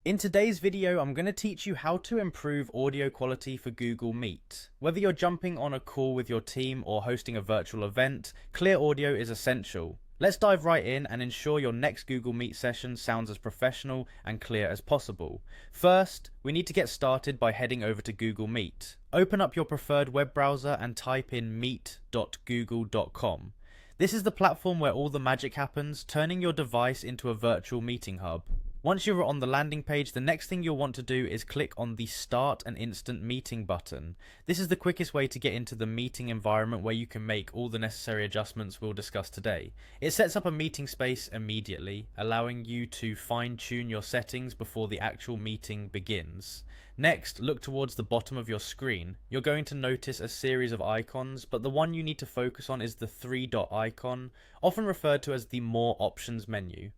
In today's video, I'm going to teach you how to improve audio quality for Google Meet. Whether you're jumping on a call with your team or hosting a virtual event, clear audio is essential. Let's dive right in and ensure your next Google Meet session sounds as professional and clear as possible. First, we need to get started by heading over to Google Meet. Open up your preferred web browser and type in meet.google.com. This is the platform where all the magic happens, turning your device into a virtual meeting hub. Once you're on the landing page, the next thing you'll want to do is click on the Start an Instant Meeting button. This is the quickest way to get into the meeting environment where you can make all the necessary adjustments we'll discuss today. It sets up a meeting space immediately, allowing you to fine-tune your settings before the actual meeting begins. Next, look towards the bottom of your screen. You're going to notice a series of icons, but the one you need to focus on is the three-dot icon, often referred to as the More Options menu.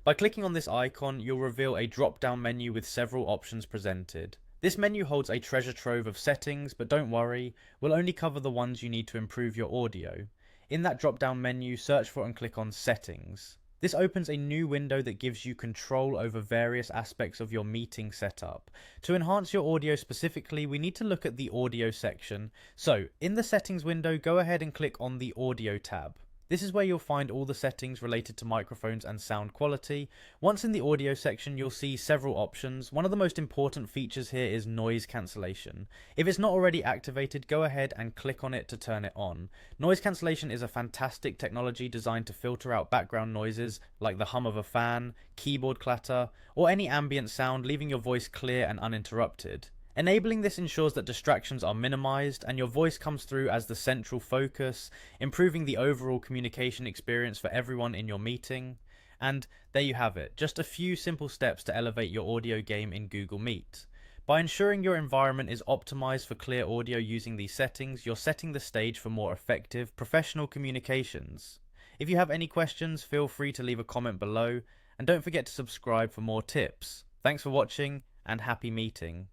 By clicking on this icon, you'll reveal a drop-down menu with several options presented. This menu holds a treasure trove of settings, but don't worry, we'll only cover the ones you need to improve your audio. In that drop-down menu, search for and click on Settings. This opens a new window that gives you control over various aspects of your meeting setup. To enhance your audio specifically, we need to look at the Audio section. So, in the Settings window, go ahead and click on the Audio tab. This is where you'll find all the settings related to microphones and sound quality. Once in the audio section, you'll see several options. One of the most important features here is noise cancellation. If it's not already activated, go ahead and click on it to turn it on. Noise cancellation is a fantastic technology designed to filter out background noises like the hum of a fan, keyboard clatter, or any ambient sound, leaving your voice clear and uninterrupted. Enabling this ensures that distractions are minimized and your voice comes through as the central focus, improving the overall communication experience for everyone in your meeting. And there you have it, just a few simple steps to elevate your audio game in Google Meet. By ensuring your environment is optimized for clear audio using these settings, you're setting the stage for more effective, professional communications. If you have any questions, feel free to leave a comment below, and don't forget to subscribe for more tips. Thanks for watching, and happy meeting.